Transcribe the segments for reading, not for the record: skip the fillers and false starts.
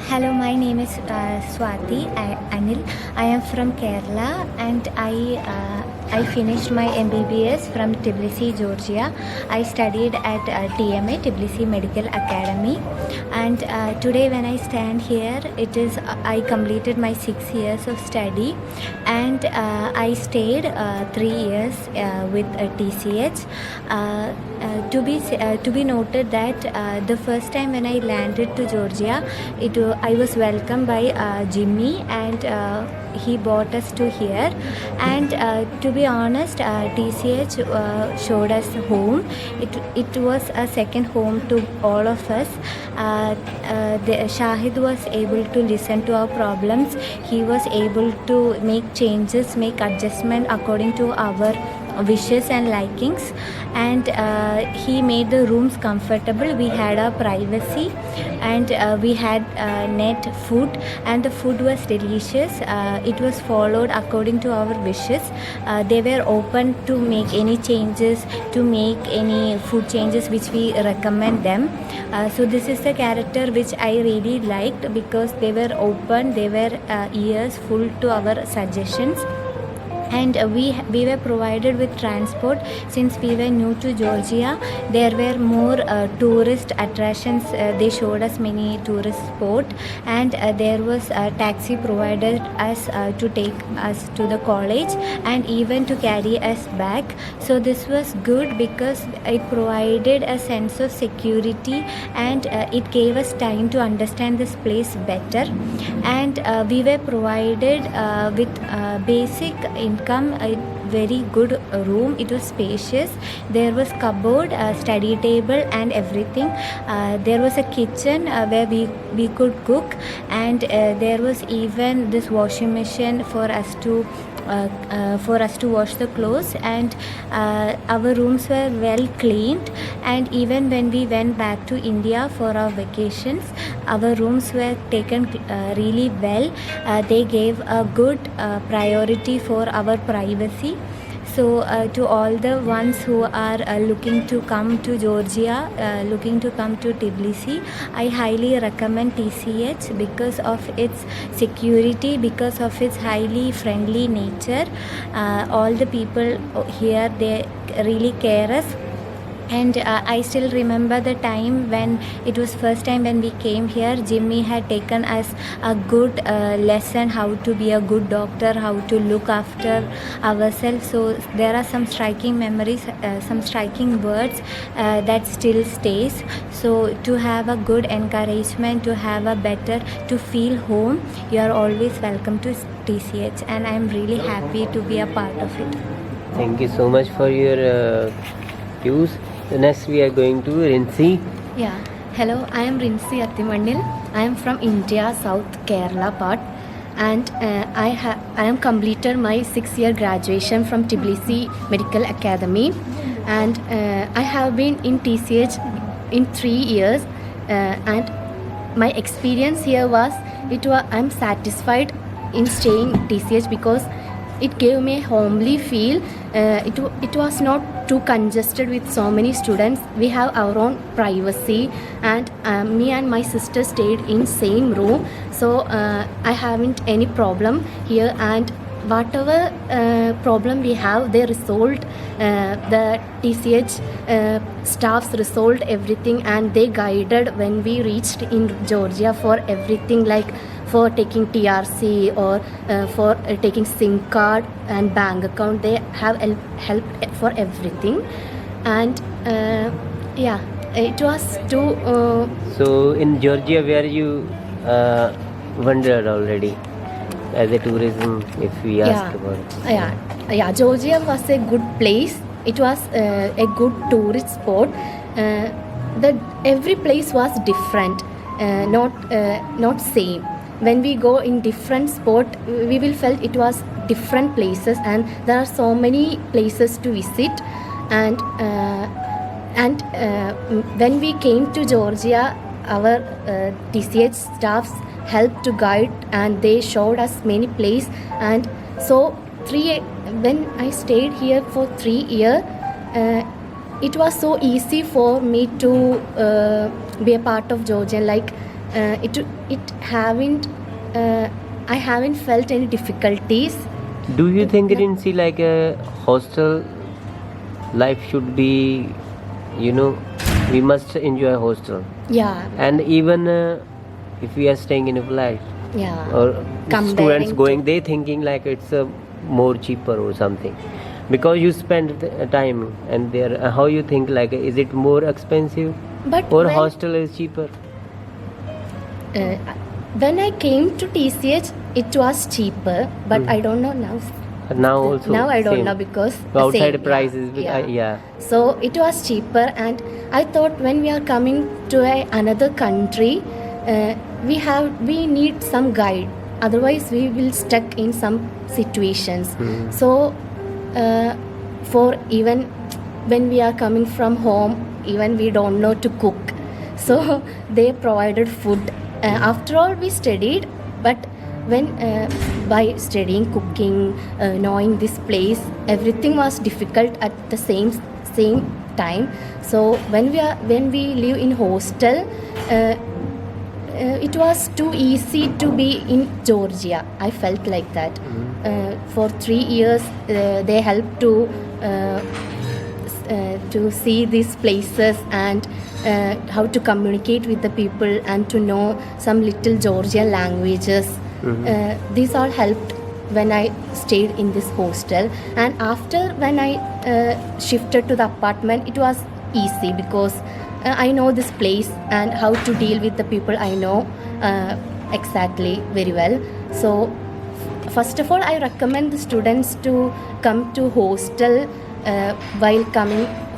Hello, my name is Anil. I am from Kerala, and I finished my MBBS from Tbilisi, Georgia. I studied at TMA, Tbilisi Medical Academy, and today when I stand here, it is I completed my 6 years of study, and I stayed 3 years with TCH. To be noted that the first time when I landed to Georgia, I was welcomed by Jimmy, and he brought us to here. And to be honest, TCH showed us home. It was a second home to all of us. Shahid was able to listen to our problems. He was able to make changes, make adjustment according to our wishes and likings, and he made the rooms comfortable. We had our privacy, and we had net food, and the food was delicious. It was followed according to our wishes. They were open to make any changes, to make any food changes which we recommend them. So this is the character which I really liked, because they were open, they were ears full to our suggestions. And we were provided with transport. Since we were new to Georgia, there were more tourist attractions. They showed us many tourist spots, and there was a taxi provided us to take us to the college, and even to carry us back. So this was good because it provided a sense of security, and it gave us time to understand this place better. And we were provided with basic income, a very good room. It was spacious. There was cupboard, study table, and everything. There was a kitchen where we could cook, and there was even this washing machine for us to wash the clothes. And our rooms were well cleaned, and even when we went back to India for our vacations, our rooms were taken really well. They gave a good priority for our privacy. So to all the ones who are looking to come to Georgia, looking to come to Tbilisi, I highly recommend TCH because of its security, because of its highly friendly nature. All the people here, they really care us. And I still remember the time when it was first time when we came here. Jimmy had taken us a good lesson how to be a good doctor, how to look after ourselves. So there are some striking memories, some striking words that still stays. So to have a good encouragement, to have a better, to feel home, you are always welcome to TCH, and I am really happy to be a part of it. Thank you so much for your views. Next we are going to Rinsi. Yeah, hello, I am Rinsi Attimannil. I am from India, South Kerala part, and I am completed my 6-year graduation from Tbilisi Medical Academy, and I have been in TCH in 3 years, and my experience here was I'm satisfied in staying TCH because it gave me a homely feel. It was not too congested with so many students. We have our own privacy, and me and my sister stayed in same room, so I haven't any problem here. And whatever problem we have, they resolved. The TCH staffs resolved everything, and they guided when we reached in Georgia for everything, like for taking TRC or for taking SIM card and bank account. They have helped for everything. And yeah, it was too So in Georgia, where you wandered already as a tourism, if we ask about it? Yeah, Georgia was a good place. It was a good tourist spot. Every place was different, not same. When we go in different spot, we will felt it was different places, and there are so many places to visit. And when we came to Georgia, our TCH staffs helped to guide, and they showed us many places. And so when I stayed here for 3 years, it was so easy for me to be a part of Georgia. Like it haven't I haven't felt any difficulties. Do you think Rinsi, like a hostel life should be, we must enjoy hostel, Yeah, and even if we are staying in a flat yeah. or Comparing students to- going, they thinking like it's more cheaper or something, because you spend the time and there. How you think, like, is it more expensive But or when, hostel is cheaper? uh, when I came to TCH, it was cheaper, but I don't know now. Now also Now I don't same. know because Outside same, prices, yeah. So it was cheaper, and I thought when we are coming to another country, we need some guide. Otherwise, we will stuck in some situations. So for even when we are coming from home, even we don't know to cook. So they provided food. After all, we studied, but when by studying cooking, knowing this place, everything was difficult at the same time. So when we live in hostel, it was too easy to be in Georgia. I felt like that. For 3 years, they helped to see these places and how to communicate with the people and to know some little Georgian languages. These all helped when I stayed in this hostel. And after when I shifted to the apartment, it was easy because I know this place and how to deal with the people I know exactly very well. So first of all, I recommend the students to come to hostel while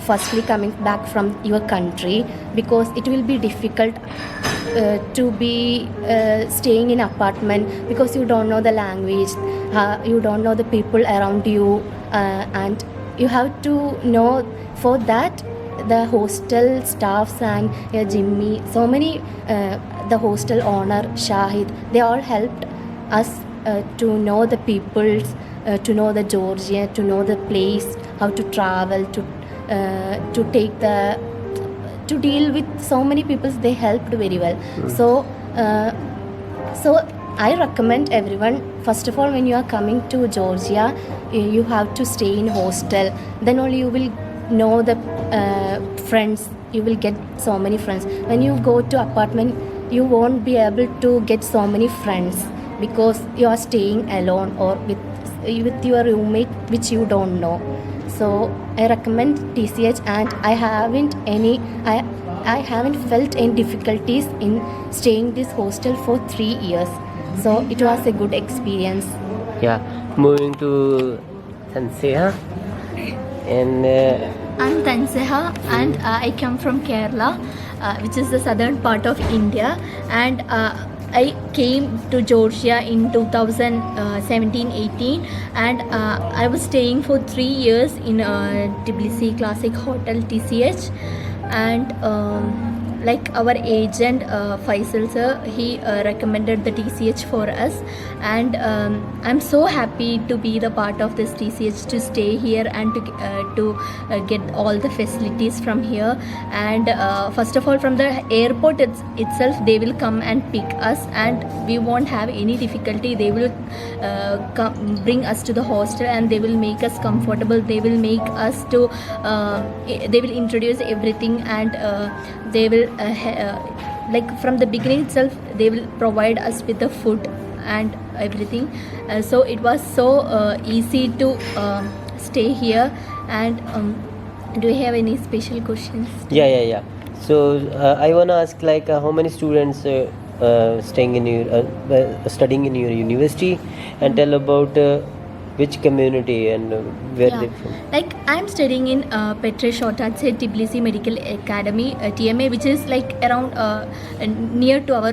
firstly coming back from your country, because it will be difficult to be staying in apartment because you don't know the language, you don't know the people around you, and you have to know. For that, the hostel staffs and Jimmy, so many, the hostel owner Shahid, they all helped us to know the peoples, to know the Georgia, to know the place, how to travel, to deal with so many people. They helped very well. So I recommend everyone, first of all, when you are coming to Georgia, you have to stay in hostel. Then only you will know the friends. You will get so many friends. When you go to apartment, you won't be able to get so many friends because you are staying alone or with your roommate which you don't know. So I recommend TCH, and I haven't felt any difficulties in staying this hostel for 3 years. So it was a good experience. Yeah, moving to Tanseha, and I'm Tanseha, and I come from Kerala, which is the southern part of India, and I came to Georgia in 2017-18, and I was staying for 3 years in Tbilisi Classic Hotel TCH, and like our agent Faisal sir, he recommended the TCH for us, and I'm so happy to be the part of this TCH, to stay here and to get all the facilities from here. And first of all, from the airport itself, they will come and pick us, and we won't have any difficulty. They will bring us to the hostel, and they will make us comfortable. They will make us to they will introduce everything, and they will like from the beginning itself, they will provide us with the food and everything. So it was so easy to stay here. And do you have any special questions? yeah. So I wanna ask, like, how many students staying in your studying in your university, and tell about which community and where they from. Like I'm studying in Petre Shotatse Tbilisi Medical Academy, TMA, which is like around near to our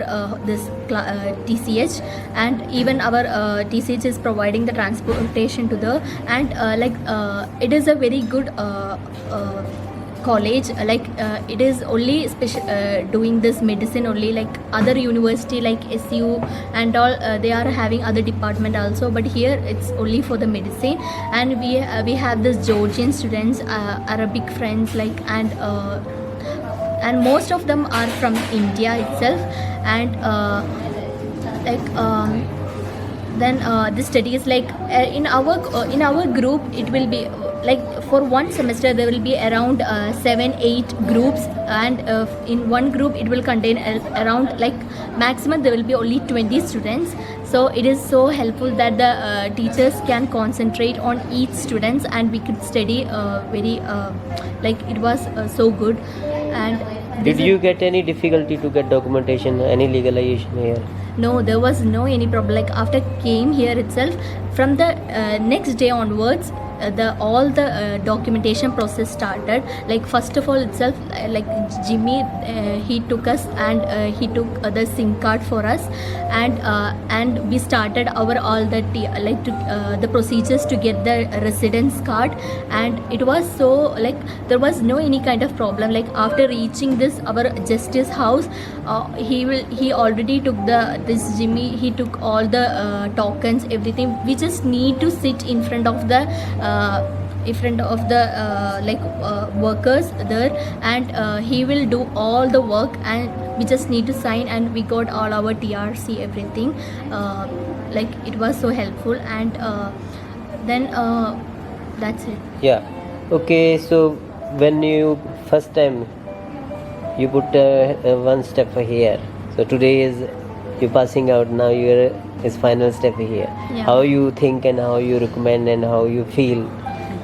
TCH, and even our TCH is providing the transportation to the, and it is a very good college. It is only doing this medicine only, like other university like SU and all, they are having other department also, but here it's only for the medicine. And we have this Georgian students, Arabic friends, like, and and most of them are from India itself. And like then the studies like in our group it will be like for one semester there will be around 7-8 groups, and in one group it will contain around like maximum there will be only 20 students. So it is so helpful that the teachers can concentrate on each students, and we could study very like it was so good. And Did you get any difficulty to get documentation, any legalization here? no, there was no any problem. Like after came here itself, from the next day onwards, all the documentation process started. Like first of all itself, like Jimmy, he took us and he took the SIM card for us, and we started our all the the procedures to get the residence card. And it was so like there was no any kind of problem. Like after reaching this our justice house, he already took this Jimmy, he took all the tokens, everything. We just need to sit in front of the workers there, and he will do all the work, and we just need to sign, and we got all our TRC, everything. Like it was so helpful. And then that's it. Yeah. Okay, so when you first time you put one step here, so today is you passing out, now you're is final step here. Yeah. How you think and how you recommend and how you feel?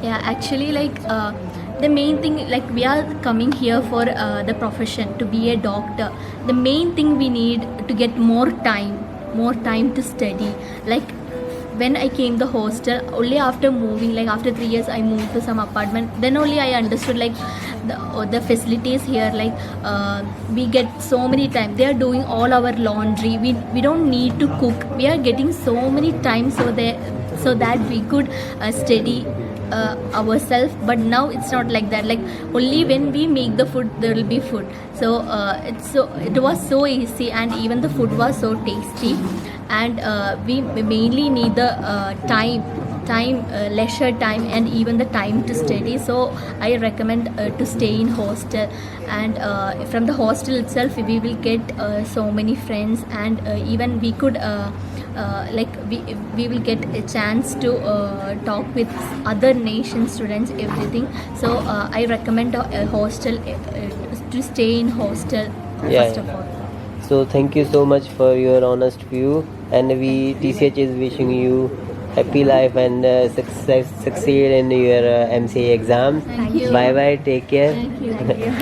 Yeah, actually, like the main thing, like we are coming here for the profession to be a doctor. The main thing we need to get more time to study. Like when I came the hostel, only after moving, like after 3 years I moved to some apartment, then only I understood like the facilities here. Like we get so many time, they are doing all our laundry, we don't need to cook, we are getting so many time, so that we could study ourselves. But now it's not like that. Like only when we make the food there will be food. So it was so easy, and even the food was so tasty. And we mainly need the leisure time, and even the time to study. So I recommend to stay in hostel, and from the hostel itself we will get so many friends, and even we could we will get a chance to talk with other nation students, everything. So I recommend a hostel to stay in hostel first of all. So thank you so much for your honest view, and we TCH is wishing you happy life and succeed in your MCA exams. Thank you. Bye bye, take care. Thank you.